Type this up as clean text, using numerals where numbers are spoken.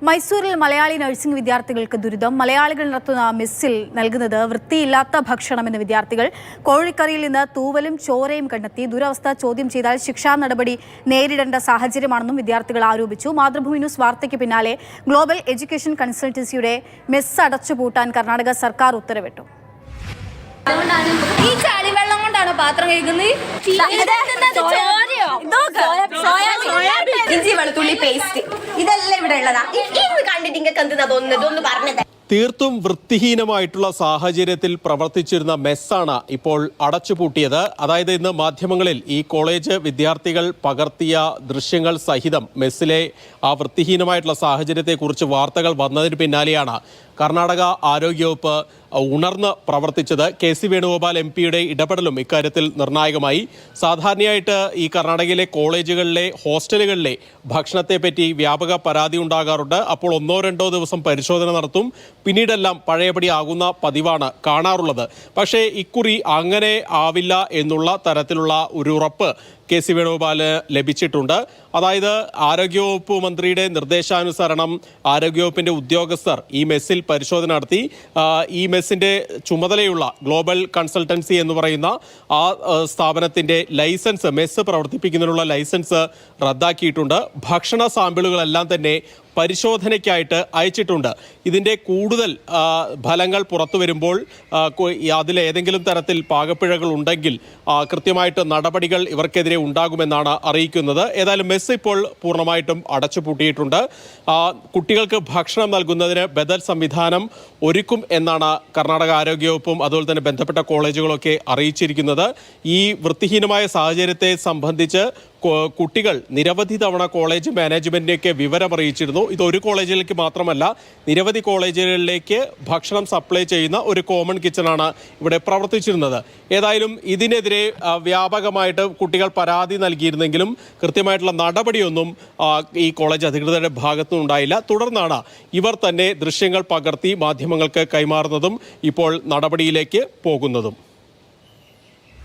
മൈസൂരിൽ മലയാളി നഴ്സിംഗ് വിദ്യാർത്ഥികൾക്ക് ദുരിതം. മലയാളികൾ നടത്തുന്ന മെസ്സിൽ നൽകുന്നത് വൃത്തിയില്ലാത്ത ഭക്ഷണമെന്ന് വിദ്യാർത്ഥികൾ. കോഴിക്കറിയിൽ നിന്ന് തൂവലും ചോരയും കണ്ടെത്തി. ദുരവസ്ഥ ചോദ്യം ചെയ്താൽ ശിക്ഷാ നടപടി നേരിടേണ്ട സാഹചര്യമാണെന്നും വിദ്യാർത്ഥികൾ ആരോപിച്ചു. മാതൃഭൂമി ന്യൂസ് വാർത്തയ്ക്ക് പിന്നാലെ ഗ്ലോബൽ എഡ്യൂക്കേഷൻ കൺസൾട്ടൻസിയുടെ മെസ്സ് അടച്ചുപൂട്ടാൻ കർണാടക സർക്കാർ ഉത്തരവിട്ടു. ഈ ചളിവെള്ളം കൊണ്ടാണ് പാത്രം കഴിക്കുന്നത്. ഇഞ്ചി വെളുത്തുള്ളി പേസ്റ്റ് ഇതെല്ലാം ഇവിടെ ഉള്ളതാ. കണ്ടിട്ട് ഇതൊന്ന് പറഞ്ഞത് തീർത്തും വൃത്തിഹീനമായിട്ടുള്ള സാഹചര്യത്തിൽ പ്രവർത്തിച്ചിരുന്ന മെസ്സാണ് ഇപ്പോൾ അടച്ചുപൂട്ടിയത്. അതായത് ഇന്ന് മാധ്യമങ്ങളിൽ ഈ കോളേജ് വിദ്യാർത്ഥികൾ പകർത്തിയ ദൃശ്യങ്ങൾ സഹിതം മെസ്സിലെ ആ വൃത്തിഹീനമായിട്ടുള്ള സാഹചര്യത്തെക്കുറിച്ച് വാർത്തകൾ വന്നതിന് പിന്നാലെയാണ് കർണാടക ആരോഗ്യവകുപ്പ് ഉണർന്ന് പ്രവർത്തിച്ചത്. KC വേണുഗോപാൽ MP-യുടെ ഇടപെടലും ഇക്കാര്യത്തിൽ നിർണായകമായി. സാധാരണയായിട്ട് ഈ കർണാടകയിലെ കോളേജുകളിലെ ഹോസ്റ്റലുകളിലെ ഭക്ഷണത്തെപ്പറ്റി വ്യാപക പരാതി ഉണ്ടാകാറുണ്ട്. അപ്പോൾ 1-2 ദിവസം പരിശോധന നടത്തും, പിന്നീടെല്ലാം പഴയപടി ആകുന്ന പതിവാണ് കാണാറുള്ളത്. പക്ഷേ ഇക്കുറി അങ്ങനെ ആവില്ല എന്നുള്ള തരത്തിലുള്ള ഒരു ഉറപ്പ് KC വേണുഗോപാല് ലഭിച്ചിട്ടുണ്ട്. അതായത് ആരോഗ്യവകുപ്പ് മന്ത്രിയുടെ നിർദ്ദേശാനുസരണം ആരോഗ്യവകുപ്പിന്റെ ഉദ്യോഗസ്ഥർ ഈ മെസ്സിൽ പരിശോധന നടത്തി. ഈ മെസ്സിന്റെ ചുമതലയുള്ള ഗ്ലോബൽ കൺസൾട്ടൻസി എന്ന് പറയുന്ന ആ സ്ഥാപനത്തിന്റെ ലൈസൻസ്, മെസ്സ് പ്രവർത്തിപ്പിക്കുന്നതിനുള്ള ലൈസൻസ് റദ്ദാക്കിയിട്ടുണ്ട്. ഭക്ഷണ സാമ്പിളുകളെല്ലാം തന്നെ പരിശോധനയ്ക്കായിട്ട് അയച്ചിട്ടുണ്ട്. ഇതിൻ്റെ കൂടുതൽ ഫലങ്ങൾ പുറത്തു വരുമ്പോൾ അതിലേതെങ്കിലും തരത്തിൽ പാകപ്പിഴകൾ ഉണ്ടെങ്കിൽ കൃത്യമായിട്ട് നടപടികൾ ഇവർക്കെതിരെ ഉണ്ടാകുമെന്നാണ് അറിയിക്കുന്നത്. ഏതായാലും മെസ്സ് ഇപ്പോൾ പൂർണ്ണമായിട്ടും അടച്ചുപൂട്ടിയിട്ടുണ്ട്. കുട്ടികൾക്ക് ഭക്ഷണം നൽകുന്നതിന് ബദൽ സംവിധാനം ഒരുക്കും എന്നാണ് കർണാടക ആരോഗ്യവകുപ്പും അതുപോലെ തന്നെ ബന്ധപ്പെട്ട കോളേജുകളൊക്കെ അറിയിച്ചിരിക്കുന്നത്. ഈ വൃത്തിഹീനമായ സാഹചര്യത്തെ സംബന്ധിച്ച് കുട്ടികൾ നിരവധി തവണ കോളേജ് മാനേജ്മെന്റിനെയൊക്കെ വിവരം അറിയിച്ചിരുന്നു. ഇത് ഒരു കോളേജിലേക്ക് മാത്രമല്ല, നിരവധി കോളേജുകളിലേക്ക് ഭക്ഷണം സപ്ലൈ ചെയ്യുന്ന ഒരു കോമൺ കിച്ചണാണ് ഇവിടെ പ്രവർത്തിച്ചിരുന്നത്. ഏതായാലും ഇതിനെതിരെ വ്യാപകമായിട്ട് കുട്ടികൾ പരാതി നൽകിയിരുന്നെങ്കിലും കൃത്യമായിട്ടുള്ള നടപടിയൊന്നും ഈ കോളേജ് അധികൃതരുടെ ഭാഗത്തുനിന്നുണ്ടായില്ല. തുടർന്നാണ് ഇവർ തന്നെ ദൃശ്യങ്ങൾ പകർത്തി മാധ്യമങ്ങൾക്ക് കൈമാറുന്നതും ഇപ്പോൾ നടപടിയിലേക്ക് പോകുന്നതും.